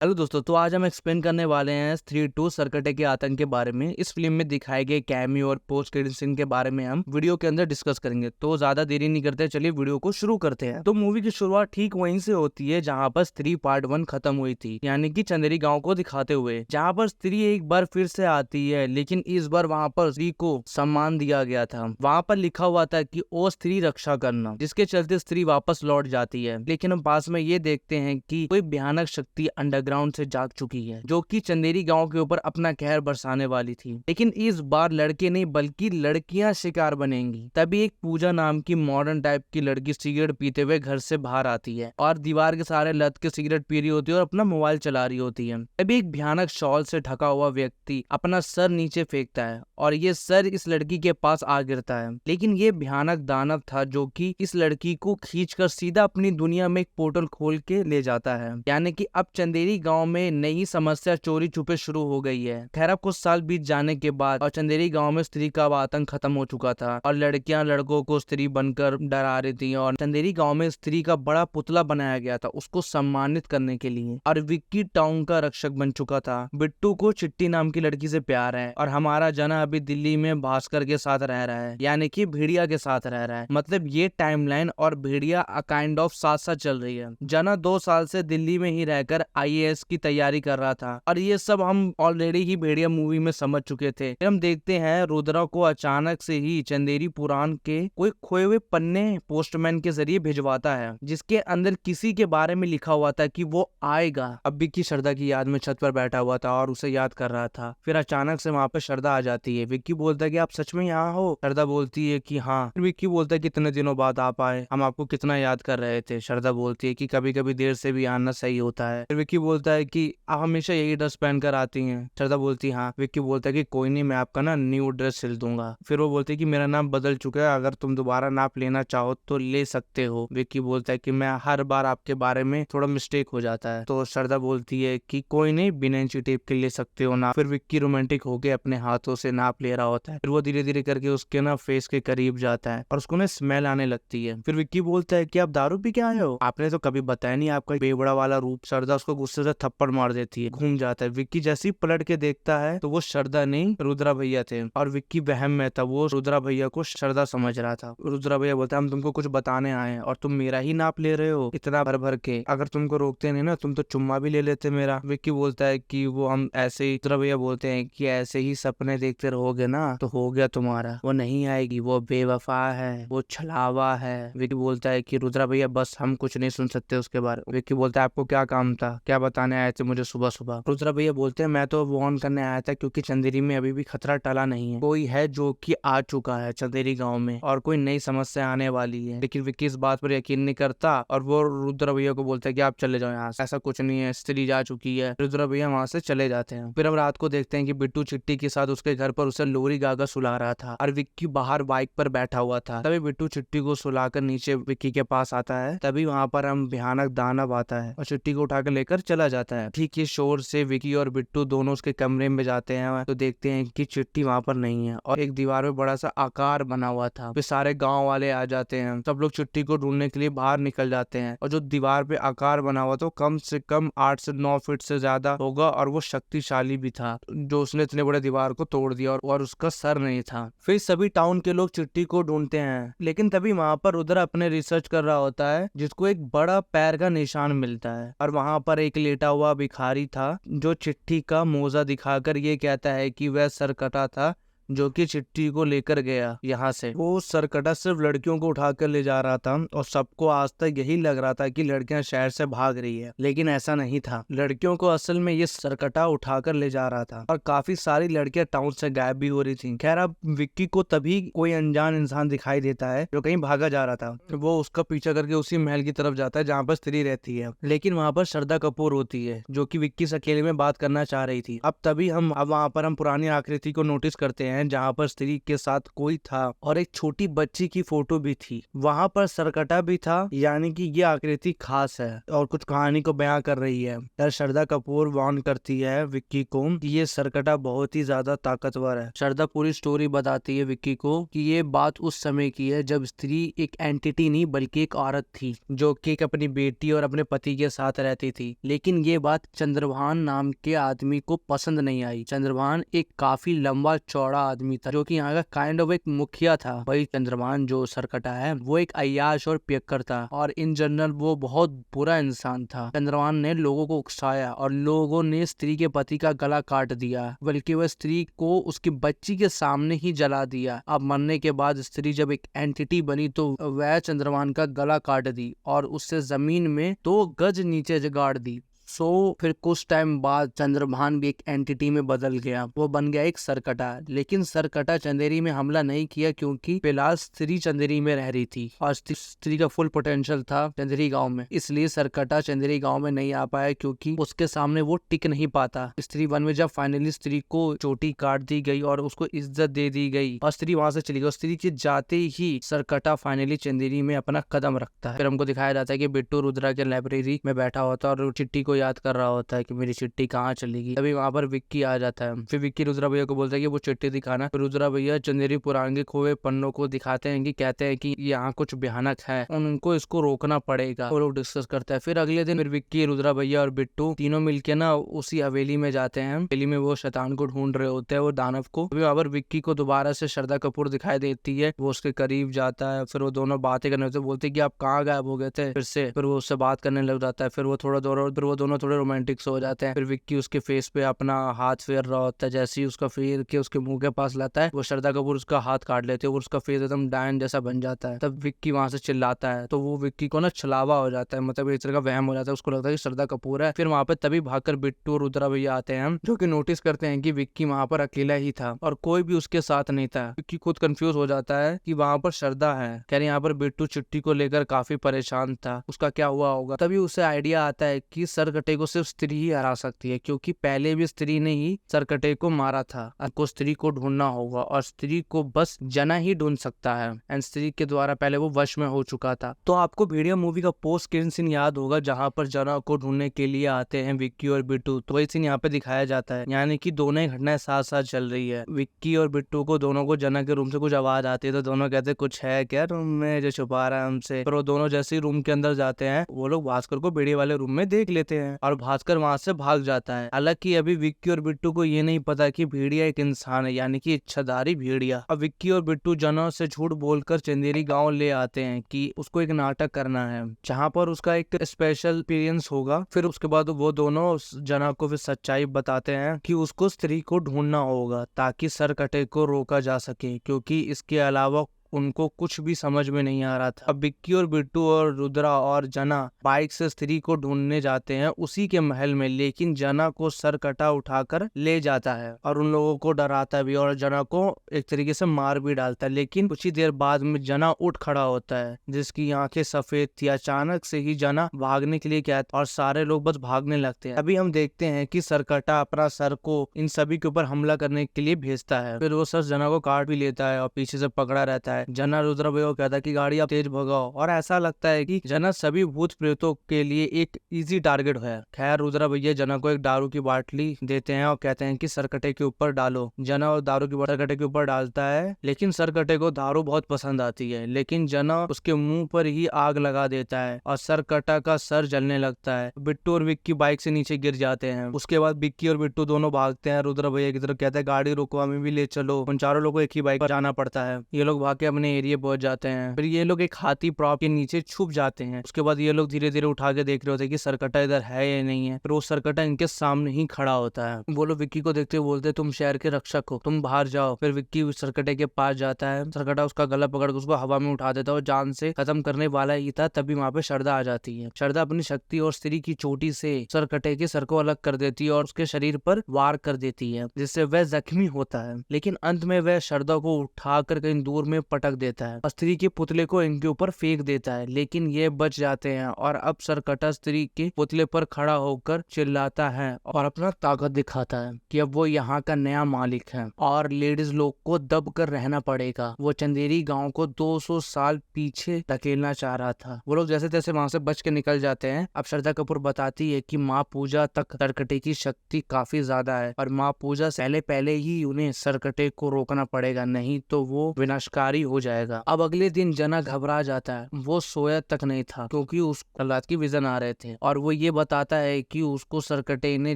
Hello दोस्तों, तो आज हम एक्सप्लेन करने वाले हैं स्त्री 2 सरकटे के आतंक के बारे में। इस फिल्म में दिखाए गए कैमियो और पोस्ट क्रेडिट सीन के बारे में हम वीडियो के अंदर डिस्कस करेंगे। तो ज्यादा देरी नहीं करते, चलिए वीडियो को शुरू करते हैं। तो मूवी की शुरुआत ठीक वहीं से होती है जहां पर स्त्री पार्ट 1 खत्म हुई थी, यानी कि चंदेरी गाँव को दिखाते हुए, जहाँ पर स्त्री एक बार फिर से आती है, लेकिन इस बार वहाँ पर स्त्री को सम्मान दिया गया था। वहाँ पर लिखा हुआ था कि ओ स्त्री रक्षा करना, जिसके चलते स्त्री वापस लौट जाती है। लेकिन हम पास में ये देखते हैं कि कोई भयानक शक्ति अंडरग्राउंड से जाग चुकी है, जो कि चंदेरी गांव के ऊपर अपना कहर बरसाने वाली थी। लेकिन इस बार लड़के नहीं बल्कि लड़कियां शिकार बनेंगी। तभी एक पूजा नाम की मॉडर्न टाइप की लड़की सिगरेट पीते हुए घर से बाहर आती है और दीवार के सहारे लत के सिगरेट पी रही होती है और अपना मोबाइल चला रही होती है। तभी एक भयानक शॉल से ढका हुआ व्यक्ति अपना सर नीचे फेंकता है और ये सर इस लड़की के पास आ गिरता है। लेकिन ये भयानक दानव था जो कि इस लड़की को खींचकर सीधा अपनी दुनिया में एक पोर्टल खोल के ले जाता है। यानी कि अब चंदेरी गांव में नई समस्या चोरी छुपे शुरू हो गई है। खैर, अब कुछ साल बीत जाने के बाद और चंदेरी गांव में स्त्री का आतंक खत्म हो चुका था और लड़कियां लड़कों को स्त्री बनकर डरा रही थी और चंदेरी गांव में स्त्री का बड़ा पुतला बनाया गया था उसको सम्मानित करने के लिए। और विक्की टाउन का रक्षक बन चुका था। बिट्टू को चिट्टी नाम की लड़की से प्यार है और हमारा जना अभी दिल्ली में भास्कर के साथ रह रहा है, यानी कि भेड़िया के साथ रह रहा है। मतलब ये टाइमलाइन और भेड़िया काइंड ऑफ साथ साथ चल रही है। जना 2 साल से दिल्ली में ही रहकर IAS की तैयारी कर रहा था और ये सब हम ऑलरेडी ही भेड़िया मूवी में समझ चुके थे। फिर हम देखते हैं रुद्रा को अचानक से ही चंदेरी पुराण के कोई खोए हुए पन्ने पोस्टमैन के जरिए भिजवाता है, जिसके अंदर किसी के बारे में लिखा हुआ था कि वो आएगा। अब विक्की श्रद्धा की याद में छत पर बैठा हुआ था और उसे याद कर रहा था। फिर अचानक से वहाँ पे श्रद्धा आ जाती है। विक्की बोलता है कि आप सच में यहाँ हो? श्रद्धा बोलती है कि हाँ। फिर विक्की बोलता है कितने दिनों बाद आप आए, हम आपको कितना याद कर रहे थे। श्रद्धा बोलती है कि कभी कभी देर से भी आना सही होता है। फिर विक्की बोलता है कि आप हमेशा यही ड्रेस पहन कर आती हैं। श्रद्धा बोलती है हाँ। विक्की बोलता है कि कोई नहीं, मैं आपका ना न्यू ड्रेस सिल दूंगा। फिर वो बोलती है कि मेरा नाम बदल चुका है, अगर तुम दोबारा नाप लेना चाहो तो ले सकते हो। विक्की बोलता है कि मैं हर बार आपके बारे में थोड़ा मिस्टेक हो जाता है। तो श्रद्धा बोलती है कि कोई नहीं, बिना इंची टेप के ले सकते हो ना। फिर विक्की रोमांटिक होके अपने हाथों से नाप ले रहा होता है। फिर वो धीरे धीरे करके उसके ना फेस के करीब जाता है और उसको ना स्मेल आने लगती है। फिर विक्की बोलता है कि आप दारू पी के आए हो? आपने तो कभी बताया नहीं आपका बेवड़ा वाला रूप। श्रद्धा उसको गुस्से से थप्पड़ मार देती है, घूम जाता है। विक्की जैसे ही पलट के देखता है तो वो श्रद्धा नहीं रुद्रा भैया थे और विक्की वहम में था। वो रुद्रा भैया को श्रद्धा समझ रहा था। रुद्रा भैया बोलता है हम तुमको कुछ बताने आए हैं और तुम मेरा ही नाप ले रहे हो इतना भर भर के। अगर तुमको रोकते नहीं ना, तुम तो चुम्मा भी ले लेते मेरा। विक्की बोलता है कि वो हम ऐसे ही, रुद्रा भैया बोलते हैं कि ऐसे ही सपने देखते रहोगे ना तो हो गया तुम्हारा। वो नहीं आएगी, वो बेवफा है, वो छलावा है। विक्की बोलता है कि रुद्रा भैया बस हम कुछ नहीं सुन सकते उसके बारे में। विक्की बोलता है आपको क्या काम था, क्या बताने आए थे मुझे सुबह सुबह? रुद्रा भैया बोलते हैं मैं तो वार्न करने आया था क्योंकि चंदेरी में अभी भी खतरा टला नहीं है। कोई है जो कि आ चुका है चंदेरी गांव में और कोई नई समस्या आने वाली है। लेकिन विक्की इस बात पर यकीन नहीं करता और वो रुद्रा भैया को बोलता है कि आप चले जाओ यहाँ से, ऐसा कुछ नहीं है, स्त्री जा चुकी है। रुद्रा भैया वहाँ से चले जाते हैं। फिर हम रात को देखते हैं कि बिट्टू चिट्टी के साथ उसके घर पर उसे लोरी गागा सुला रहा था और विक्की बाहर बाइक पर बैठा हुआ था। तभी बिट्टू चिट्टी को सुलाकर नीचे विक्की के पास आता है। तभी वहाँ पर हम भयानक दानव आता है और चिट्टी को उठाकर लेकर चला जाता है। ठीक इस शोर से विक्की और बिट्टू दोनों उसके कमरे में जाते हैं तो देखते हैं कि चिट्टी वहाँ पर नहीं है और एक दीवार में बड़ा सा आकार बना हुआ था। फिर सारे गांव वाले आ जाते हैं। सब लोग चिट्टी को ढूंढने के लिए बाहर निकल जाते हैं और जो दीवार पे आकार बना हुआ था कम से कम 8 से 9 फीट से ज्यादा होगा और वो शक्तिशाली भी था, जो उसने इतने बड़े दीवार को तोड़ दिया और उसका सर नहीं था। फिर सभी टाउन के लोग चिट्टी को ढूंढते हैं, लेकिन तभी वहाँ पर रुद्रा अपने रिसर्च कर रहा होता है जिसको एक बड़ा पैर का निशान मिलता है और वहाँ पर एक लेटा हुआ भिखारी था जो चिट्ठी का मोजा दिखाकर ये कहता है कि वह सरकटा था जो कि चिट्ठी को लेकर गया यहाँ से। वो सरकटा सिर्फ लड़कियों को उठाकर ले जा रहा था और सबको आज तक यही लग रहा था कि लड़कियां शहर से भाग रही है, लेकिन ऐसा नहीं था। लड़कियों को असल में ये सरकटा उठाकर ले जा रहा था और काफी सारी लड़कियां टाउन से गायब भी हो रही थी। खैर, अब विक्की को तभी कोई अनजान इंसान दिखाई देता है जो कहीं भागा जा रहा था। वो उसका पीछा करके उसी महल की तरफ जाता है जहाँ पर स्त्री रहती है, लेकिन वहाँ पर श्रद्धा कपूर होती है जो कि विक्की से अकेले में बात करना चाह रही थी। अब तभी हम वहाँ पर पुरानी आकृति को नोटिस करते हैं हैं जहाँ पर स्त्री के साथ कोई था और एक छोटी बच्ची की फोटो भी थी। वहाँ पर सरकटा भी था, यानी कि ये आकृति खास है और कुछ कहानी को बयां कर रही है। यार श्रद्धा कपूर वार्न करती है विक्की को कि ये सरकटा बहुत ही ज्यादा ताकतवर है। श्रद्धा पूरी स्टोरी बताती है विक्की को कि ये बात उस समय की है जब स्त्री एक एंटिटी नहीं बल्कि एक औरत थी जो कि अपनी बेटी और अपने पति के साथ रहती थी। लेकिन ये बात चंद्रभान नाम के आदमी को पसंद नहीं आई। चंद्रभान एक काफी लंबा चौड़ा आदमी था जो कि यहाँ का काइंड ऑफ एक मुखिया था। वही चंद्रभान जो सरकटा है वो एक अय्याश और पियक्कर था और इन जनरल वो बहुत बुरा इंसान था। चंद्रभान ने लोगों को उकसाया और लोगों ने स्त्री के पति का गला काट दिया, बल्कि वह स्त्री को उसकी बच्ची के सामने ही जला दिया। अब मरने के बाद स्त्री जब एक एंटिटी बनी तो वह चंद्रभान का गला काट दी और उससे जमीन में 2 गज नीचे गाड़ दी। फिर कुछ टाइम बाद चंद्रभान भी एक एंटिटी में बदल गया, वो बन गया एक सरकटा। लेकिन सरकटा चंदेरी में हमला नहीं किया क्योंकि फिलहाल स्त्री चंदेरी में रह रही थी और स्त्री का फुल पोटेंशियल था चंदेरी गांव में, इसलिए सरकटा चंदेरी गांव में नहीं आ पाया क्योंकि उसके सामने वो टिक नहीं पाता। स्त्री वन में जब फाइनली स्त्री को चोटी काट दी गई और उसको इज्जत दे दी गई और स्त्री वहां से चली गई, स्त्री के जाते ही सरकटा फाइनली चंदेरी में अपना कदम रखता है। फिर हमको दिखाया जाता है कि बिट्टू रुद्रा के लाइब्रेरी में बैठा होता है और चिट्ठी को याद कर रहा होता है कि मेरी चिट्ठी कहाँ चलेगी। तभी वहां पर विक्की आ जाता है। फिर विक्की रुद्रा भैया को बोलता है कि वो चिट्ठी दिखाना। फिर रुद्रा भैया चंदेरी पुराण के खोए पन्नों को दिखाते हैं कि कहते हैं कि यहाँ कुछ भयानक है, उनको इसको रोकना पड़ेगा और वो डिस्कस करता है। फिर अगले दिन फिर विक्की, रुद्रा भैया और बिट्टू तीनों मिलके ना उसी हवेली में जाते हैं। हवेली में वो शैतान को ढूंढ रहे होते हैं, वो दानव को। वहां पर विक्की को दोबारा से श्रद्धा कपूर दिखाई देती है, वो उसके करीब जाता है। फिर वो दोनों बातें करने होते, बोलते कि आप कहाँ गायब हो गए थे। फिर वो उससे बात करने लग जाता है। फिर वो दोनों थोड़े रोमांटिक हो जाते हैं। फिर विक्की उसके फेस पे अपना हाथ फेर रहा होता है, जैसे ही उसका फेर के उसके मुंह के पास लाता है वो श्रद्धा कपूर उसका हाथ काट लेते हैं और उसका फेस एकदम डायन जैसा बन जाता है। तब विक्की वहां से चिल्लाता है तो वो विक्की को ना छलावा हो जाता है, मतलब एक तरह का वहम हो जाता है, उसको लगता है कि श्रद्धा कपूर है। फिर वहां पे तभी भागकर बिट्टू और रुद्रा भैया आते हैं जो कि नोटिस करते हैं कि विक्की वहां पर अकेला ही था और कोई भी उसके साथ नहीं था। विक्की खुद कंफ्यूज हो जाता है कि वहां पर श्रद्धा है, कह रहे यहाँ पर बिट्टू चिट्ठी को लेकर काफी परेशान था, उसका क्या हुआ होगा। तभी उसे आइडिया आता है कि सरकटे को सिर्फ स्त्री ही हरा सकती है क्योंकि पहले भी स्त्री ने ही सरकटे को मारा था। आपको स्त्री को ढूंढना होगा और स्त्री को बस जना ही ढूंढ सकता है एंड स्त्री के द्वारा पहले वो वश में हो चुका था। तो आपको वीडियो मूवी का पोस्ट क्रेडिट सीन याद होगा जहाँ पर जना को ढूंढने के लिए आते हैं विक्की और बिट्टू, तो वही सीन यहाँ पे दिखाया जाता है, यानी कि दोनों ही घटनाएं साथ साथ चल रही है। विक्की और बिट्टू को दोनों को जना के रूम से कुछ आवाज आती है तो दोनों कहते कुछ है क्या रूम में जो छुपा रहा है हमसे। पर वो दोनों जैसे ही रूम के अंदर जाते हैं वो लोग भास्कर को बेड़ी वाले रूम में देख लेते हैं और भास्कर वहां से भाग जाता है। हालांकि अभी विक्की और बिट्टू को ये नहीं पता कि भेड़िया एक इंसान है, यानी कि इच्छाधारी भेड़िया। अब विक्की और बिट्टू जना से झूठ बोलकर चंदेरी गांव ले आते हैं कि उसको एक नाटक करना है जहां पर उसका एक स्पेशल एक्सपीरियंस होगा। फिर उसके बाद वो दोनों जना को फिर सच्चाई बताते हैं कि उसको स्त्री को ढूंढना होगा ताकि सरकटे को रोका जा सके, क्योंकि इसके अलावा उनको कुछ भी समझ में नहीं आ रहा था। अब विक्की और बिट्टू और रुद्रा और जना बाइक से स्त्री को ढूंढने जाते हैं उसी के महल में, लेकिन जना को सरकटा उठाकर ले जाता है और उन लोगों को डराता भी और जना को एक तरीके से मार भी डालता है। लेकिन कुछ ही देर बाद में जना उठ खड़ा होता है जिसकी आंखें सफेद थी। अचानक से ही जना भागने के लिए कहता और सारे लोग बस भागने लगते हैं। अभी हम देखते हैं कि सरकटा अपना सर को इन सभी के ऊपर हमला करने के लिए भेजता है। फिर वो सर जना को काट भी लेता है और पीछे से पकड़ा रहता है। जना रुद्र भैया को कहता है कि गाड़ी आप तेज भगाओ और ऐसा लगता है कि जना सभी भूत प्रेतों के लिए एक इजी टारगेट है। खैर रुद्र भैया जना को एक दारू की बाटली देते हैं और कहते हैं कि सरकटे के ऊपर डालो। जना और दारू की सरकटे के ऊपर डालता है, लेकिन सरकटे को दारू बहुत पसंद आती है, लेकिन जना उसके मुंह पर ही आग लगा देता है और सरकटा का सर जलने लगता है। बिट्टू और विक्की बाइक से नीचे गिर जाते हैं। उसके बाद विक्की और बिट्टू दोनों भागते हैं। रुद्र भैया की तरफ कहते हैं गाड़ी रोको, हमें भी ले चलो। उन चारों लोगों को एक ही बाइक पर जाना पड़ता है। ये लोग भाग के अपने एरिया पहुंच जाते हैं। फिर ये लोग एक हाथी प्रॉप के नीचे छुप जाते हैं। उसके बाद ये लोग धीरे धीरे उठा के देख रहे होते हैं कि सरकटा इधर है या नहीं है। फिर वो सरकटा इनके सामने ही खड़ा होता है। वो लोग विक्की को देखते हुए बोलते हैं तुम शहर के रक्षक हो, तुम बाहर जाओ। फिर विक्की उस सरकटे के पास जाता है। सरकटा उसका गला पकड़ के उसको हवा में उठा देता है और जान से खत्म करने वाला ही था। तभी वहां पे श्रद्धा आ जाती है। श्रद्धा अपनी शक्ति और स्त्री की चोटी से सरकटे के सर को अलग कर देती है और उसके शरीर पर वार कर देती है, जिससे वह जख्मी होता है। लेकिन अंत में वह श्रद्धा को उठाकर कहीं दूर में पटक देता है और स्त्री के पुतले को इनके ऊपर फेंक देता है, लेकिन ये बच जाते हैं। और अब सरकटा स्त्री के पुतले पर खड़ा होकर चिल्लाता है और अपना ताकत दिखाता है कि अब वो यहाँ का नया मालिक है और लेडीज लोग को दब कर रहना पड़ेगा। वो चंदेरी गांव को 200 साल पीछे धकेलना चाह रहा था। वो लोग जैसे तैसे वहां से बच के निकल जाते हैं। अब श्रद्धा कपूर बताती है कि माँ पूजा तक सरकटे की शक्ति काफी ज्यादा है और माँ पूजा से पहले ही उन्हें सरकटे को रोकना पड़ेगा, नहीं तो वो विनाशकारी हो जाएगा। अब अगले दिन जना घबरा जाता है। वो सोया तक नहीं था क्योंकि उसको रात की विजन आ रहे थे और वो ये बताता है कि उसको सरकटे ने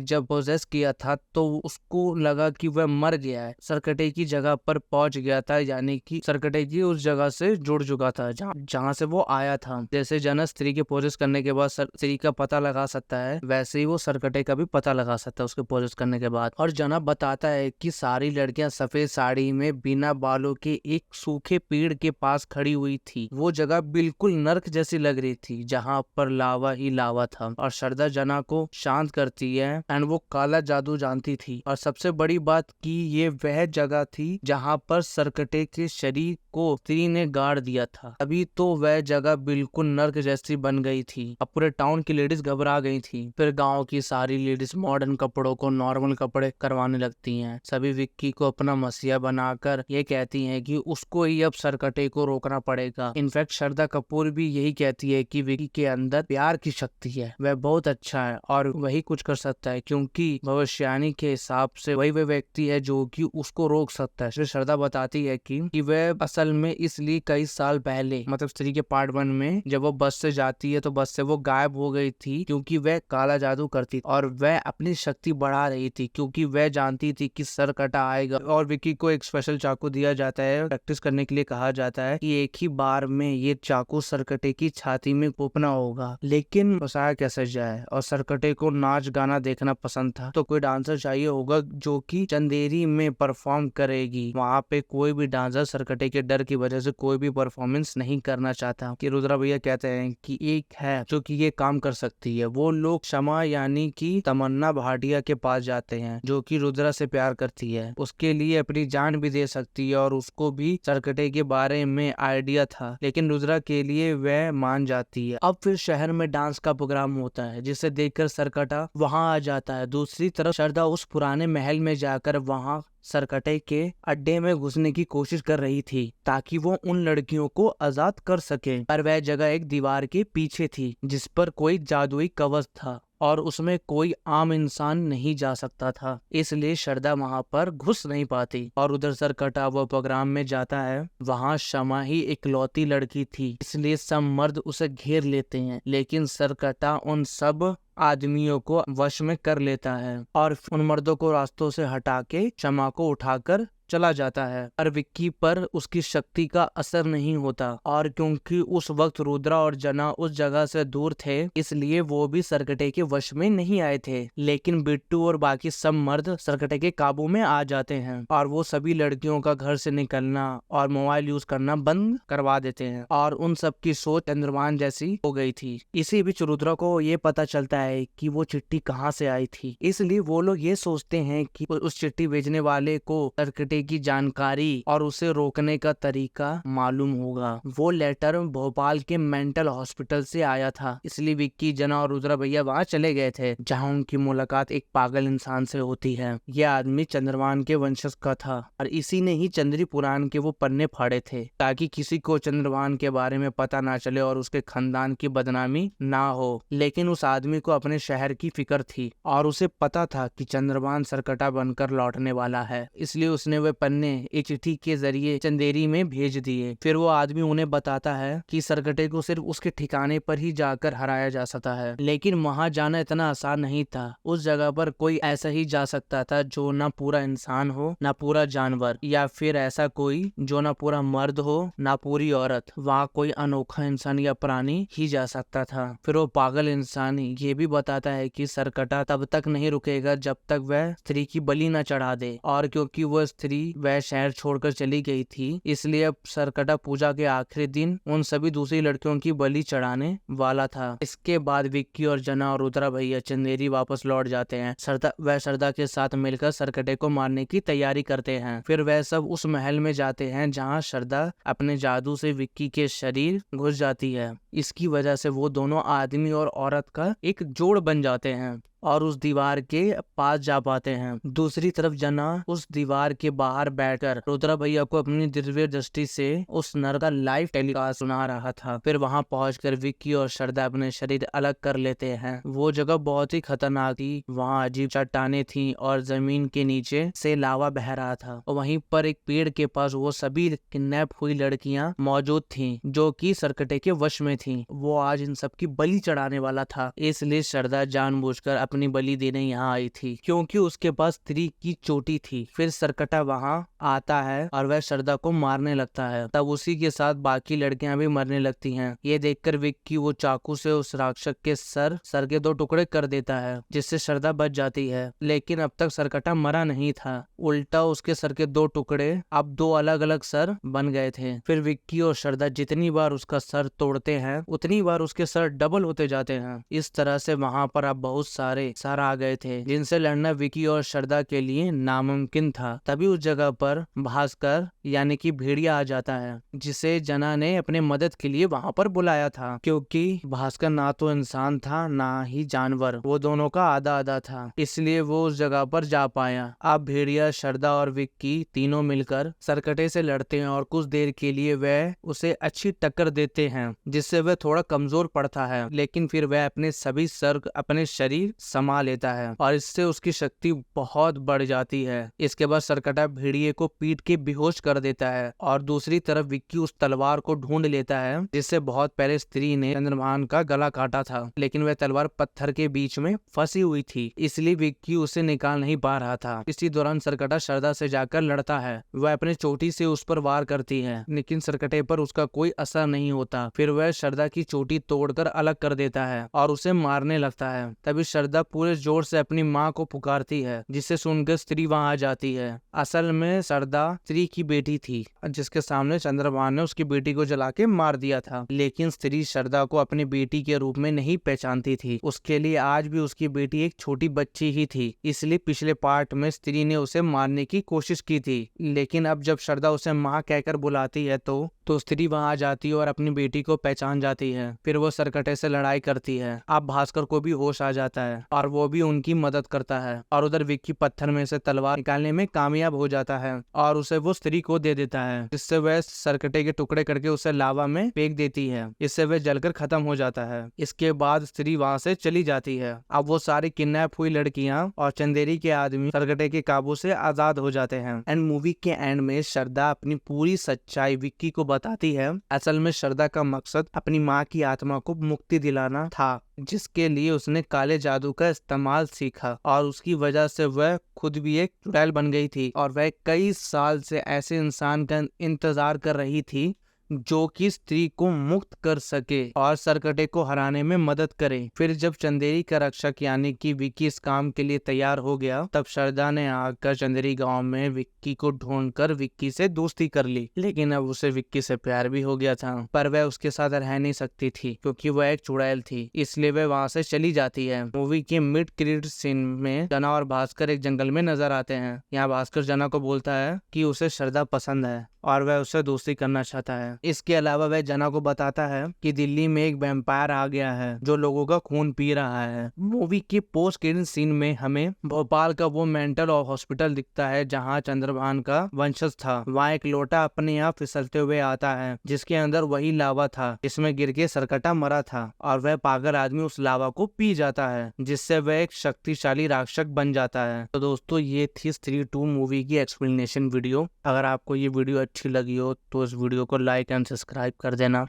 जब पोजेस किया था तो उसको लगा कि वह मर गया है, सरकटे की जगह पर पहुंच गया था, यानी कि सरकटे की उस जगह से जुड़ चुका था जहाँ से वो आया था। जैसे जना स्त्री के पोजेस करने के बाद स्त्री का पता लगा सकता है, वैसे ही वो सरकटे का भी पता लगा सकता है उसके पोजेस करने के बाद। और जना बताता है कि सारी लड़कियां सफेद साड़ी में बिना बालों के एक सूखे पेड़ के पास खड़ी हुई थी। वो जगह बिल्कुल नर्क जैसी लग रही थी जहाँ पर लावा ही लावा था। और श्रद्धा जना को शांत करती है एंड वो काला जादू जानती थी। और सबसे बड़ी बात कि ये वह जगह थी जहाँ पर सरकटे के शरीर को स्त्री ने गाड़ दिया था। अभी तो वह जगह बिल्कुल नर्क जैसी बन गई थी। अब पूरे टाउन की लेडीज घबरा गई थी। फिर गांव की सारी लेडीज मॉडर्न कपड़ों को नॉर्मल कपड़े करवाने लगती हैं। सभी विक्की को अपना मसीहा बनाकर ये कहती हैं कि उसको ही अब सरकटे को रोकना पड़ेगा। इनफैक्ट श्रद्धा कपूर भी यही कहती है कि विक्की के अंदर प्यार की शक्ति है, वह बहुत अच्छा है और वही कुछ कर सकता है, क्योंकि भविष्यवाणी के हिसाब से वही वह व्यक्ति है जो कि उसको रोक सकता है। फिर श्रद्धा बताती है कि वह असल में इसलिए कई साल पहले, मतलब स्त्री के पार्ट 1 में जब वो बस से जाती है तो बस से वो गायब हो गई थी क्योंकि वह काला जादू करती और वह अपनी शक्ति बढ़ा रही थी क्योंकि वह जानती थी कि सरकटा आएगा। और विक्की को एक स्पेशल चाकू दिया जाता है, प्रैक्टिस करने के लिए कहा जाता है कि एक ही बार में ये चाकू सरकटे की छाती में घोपना होगा। लेकिन फंसाया कैसे जाए, और सरकटे को नाच गाना देखना पसंद था तो कोई डांसर चाहिए होगा जो कि चंदेरी में परफॉर्म करेगी। वहाँ पे कोई भी डांसर सरकटे के डर की वजह से कोई भी परफॉर्मेंस नहीं करना चाहता। कि रुद्रा भैया कहते हैं कि एक है जो कि ये काम कर सकती है। वो लोग क्षमा यानी कि तमन्ना भाटिया के पास जाते हैं जो कि रुद्रा से प्यार करती है, उसके लिए अपनी जान भी दे सकती है और उसको भी सरकटे के बारे में आइडिया था, लेकिन रुद्रा के लिए वह मान जाती है। अब फिर शहर में डांस का प्रोग्राम होता है जिसे देखकर सरकटा वहां आ जाता है। दूसरी तरफ श्रद्धा उस पुराने महल में जाकर वहां सरकटे के अड्डे में घुसने की कोशिश कर रही थी ताकि वो उन लड़कियों को आजाद कर सके, पर वह जगह एक दीवार के पीछे थी जिस पर कोई जादुई कवच था और उसमें कोई आम इंसान नहीं जा सकता था, इसलिए श्रद्धा वहां पर घुस नहीं पाती। और उधर सरकटा वो प्रोग्राम में जाता है। वहां शमा ही इकलौती लड़की थी, इसलिए सब मर्द उसे घेर लेते हैं, लेकिन सरकटा उन सब आदमियों को वश में कर लेता है और उन मर्दों को रास्तों से हटा के शमा को उठाकर चला जाता है। पर विक्की पर उसकी शक्ति का असर नहीं होता और क्योंकि उस वक्त रुद्रा और जना उस जगह से दूर थे इसलिए वो भी सरकटे के वश में नहीं आए थे। लेकिन बिट्टू और बाकी सब मर्द सरकटे के काबू में आ जाते हैं और वो सभी लड़कियों का घर से निकलना और मोबाइल यूज करना बंद करवा देते हैं और उन सब की सोच चंद्रभान जैसी हो गई थी। इसी बीच रुद्रा को ये पता चलता है कि वो चिट्ठी कहाँ से आई थी, इसलिए वो लोग ये सोचते हैं कि उस चिट्ठी भेजने वाले को सरकटे की जानकारी और उसे रोकने का तरीका मालूम होगा। वो लेटर भोपाल के मेंटल हॉस्पिटल से आया था, इसलिए विक्की, जना और रुद्रा भैया वहाँ चले गए थे जहाँ उनकी मुलाकात एक पागल इंसान से होती है। यह आदमी चंद्रभान के वंशज का था और इसी ने ही चंद्री पुराण के वो पन्ने फाड़े थे ताकि किसी को चंद्रभान के बारे में पता ना चले और उसके खानदान की बदनामी ना हो। लेकिन उस आदमी को अपने शहर की फिक्र थी और उसे पता था कि चंद्रभान सरकटा बनकर लौटने वाला है, इसलिए उसने वे पन्ने एक चिट्ठी के जरिए चंदेरी में भेज दिए। फिर वो आदमी उन्हें बताता है कि सरकटे को सिर्फ उसके ठिकाने पर ही जाकर हराया जा सकता है, लेकिन वहां जाना इतना आसान नहीं था। उस जगह पर कोई ऐसा ही जा सकता था जो ना पूरा इंसान हो ना पूरा जानवर, या फिर ऐसा कोई जो ना पूरा मर्द हो ना पूरी औरत। वहाँ कोई अनोखा इंसान या प्राणी ही जा सकता था। फिर वो पागल इंसान ये भी बताता है कि सरकटा तब तक नहीं रुकेगा जब तक वह स्त्री की बलि न चढ़ा दे, और क्योंकि वह स्त्री स्त्री वह शहर छोड़कर चली गई थी, इसलिए अब सरकटा पूजा के आखिरी दिन उन सभी दूसरी लड़कियों की बलि चढ़ाने वाला था। इसके बाद विक्की और जना और रुद्रा भैया चंदेरी वापस लौट जाते हैं। श्रद्धा के साथ मिलकर सरकटे को मारने की तैयारी करते हैं। फिर वह सब उस महल में जाते हैं जहाँ श्रद्धा अपने जादू से विक्की के शरीर घुस जाती है। इसकी वजह से वो दोनों आदमी और औरत का एक जोड़ बन जाते हैं और उस दीवार के पास जा पाते हैं। दूसरी तरफ जना उस दीवार के बाहर बैठकर रुद्रा भैया को अपनी दिव्य दृष्टि से उस नर का लाइव टेलीकास्ट सुना रहा था। फिर वहां पहुंचकर विक्की और श्रद्धा अपने शरीर अलग कर लेते हैं। वो जगह बहुत ही खतरनाक थी। वहां अजीब चट्टानें थी और जमीन के नीचे से लावा बह रहा था। और वहीं पर एक पेड़ के पास वो सभी किडनैप हुई लड़कियां मौजूद थी जो कि सरकटे के वश में थी। वो आज इन सबकी बलि चढ़ाने वाला था, इसलिए श्रद्धा जानबूझकर अपनी बलि देने यहाँ आई थी क्योंकि उसके पास स्त्री की चोटी थी। फिर सरकटा वहाँ आता है और वह श्रद्धा को मारने लगता है। तब उसी के साथ बाकी लड़कियां भी मरने लगती हैं। ये देखकर विक्की वो चाकू से उस राक्षस के सर के 2 टुकड़े कर देता है, जिससे श्रद्धा बच जाती है। लेकिन अब तक सरकटा मरा नहीं था, उल्टा उसके सर के 2 टुकड़े अब 2 अलग अलग सर बन गए थे। फिर विक्की और श्रद्धा जितनी बार उसका सर तोड़ते हैं उतनी बार उसके सर डबल होते जाते हैं। इस तरह से वहाँ पर अब बहुत सारे सर आ गए थे जिनसे लड़ना विक्की और श्रद्धा के लिए नामुमकिन था। तभी उस जगह पर भास्कर यानी कि भेड़िया आ जाता है, जिसे जना ने अपने मदद के लिए वहाँ पर बुलाया था, क्योंकि भास्कर ना तो इंसान था ना ही जानवर, वो दोनों का आधा आधा था, इसलिए वो उस जगह पर जा पाया। अब भेड़िया, श्रद्धा और विक्की तीनों मिलकर सरकटे से लड़ते हैं और कुछ देर के लिए वह उसे अच्छी टक्कर देते हैं, जिससे वह थोड़ा कमजोर पड़ता है। लेकिन फिर वह अपने सभी सर अपने शरीर समा लेता है और इससे उसकी शक्ति बहुत बढ़ जाती है। इसके बाद सरकटा भेड़िए को पीट के बेहोश कर देता है और दूसरी तरफ विक्की उस तलवार को ढूंढ लेता है जिससे बहुत पहले स्त्री ने चंद्रभान का गला काटा था, लेकिन वह तलवार पत्थर के बीच में फंसी हुई थी, इसलिए विक्की उसे निकाल नहीं पा रहा था। इसी दौरान सरकटा श्रद्धा से जाकर लड़ता है। वह अपनी चोटी से उस पर वार करती है, लेकिन सरकटे पर उसका कोई असर नहीं होता। फिर वह श्रद्धा की चोटी तोड़कर अलग कर देता है और उसे मारने लगता है। तभी श्रद्धा पूरे जोर से अपनी माँ को पुकारती है, जिसे सुनकर स्त्री वहां आ जाती है। असल में श्रद्धा स्त्री की बेटी थी, जिसके सामने चंद्रभान ने उसकी बेटी को जला के मार दिया था। लेकिन स्त्री श्रद्धा को अपनी बेटी के रूप में नहीं पहचानती थी। उसके लिए आज भी उसकी बेटी एक छोटी बच्ची ही थी, इसलिए पिछले पार्ट में स्त्री ने उसे मारने की कोशिश की थी। लेकिन अब जब श्रद्धा उसे माँ कहकर बुलाती है तो स्त्री वहां आ जाती है और अपनी बेटी को पहचान जाती है। फिर वो सरकटे से लड़ाई करती है। अब भास्कर को भी होश आ जाता है और वो भी उनकी मदद करता है। और उधर विक्की पत्थर में से तलवार निकालने में कामयाब हो जाता है और उसे वो स्त्री को दे देता है, जिससे वह सरकटे के टुकड़े करके उसे लावा में फेंक देती है। इससे वह जलकर खत्म हो जाता है। इसके बाद स्त्री वहां से चली जाती है। अब वो सारी किडनैप हुई लड़कियां और चंदेरी के आदमी सरकटे के काबू से आजाद हो जाते हैं। एंड मूवी के एंड में श्रद्धा अपनी पूरी सच्चाई विक्की को बताती है। असल में श्रद्धा का मकसद अपनी माँ की आत्मा को मुक्ति दिलाना था, जिसके लिए उसने काले जादू का इस्तेमाल सीखा और उसकी वजह से वह खुद भी एक चुड़ैल बन गई थी और वह कई साल से ऐसे इंसान का इंतजार कर रही थी जो कि स्त्री को मुक्त कर सके और सरकटे को हराने में मदद करे। फिर जब चंदेरी का रक्षक यानी कि विक्की इस काम के लिए तैयार हो गया, तब श्रद्धा ने आकर चंदेरी गांव में विक्की को ढूंढकर विक्की से दोस्ती कर ली। लेकिन अब उसे विक्की से प्यार भी हो गया था, पर वह उसके साथ रह नहीं सकती थी क्योंकि वह एक चुड़ैल थी, इसलिए वह वहाँ से चली जाती है। मूवी के मिड क्रेडिट सीन में जना और भास्कर एक जंगल में नजर आते हैं। यहाँ भास्कर जना को बोलता है कि उसे श्रद्धा पसंद है और वह उससे दोस्ती करना चाहता है। इसके अलावा वह जना को बताता है कि दिल्ली में एक वैम्पायर आ गया है जो लोगों का खून पी रहा है। मूवी के पोस्ट क्रेडिट सीन में हमें भोपाल का वो मेंटल हॉस्पिटल दिखता है जहां चंद्रभान का वंशज था। वहाँ एक लोटा अपने आप फिसलते हुए आता है जिसके अंदर वही लावा था जिसमें गिर के सरकटा मरा था और वह पागल आदमी उस लावा को पी जाता है, जिससे वह एक शक्तिशाली राक्षस बन जाता है। तो दोस्तों, ये थी स्त्री 2 मूवी की एक्सप्लेनेशन वीडियो। अगर आपको ये वीडियो अच्छी लगी हो तो इस वीडियो को लाइक एंड सब्सक्राइब कर देना।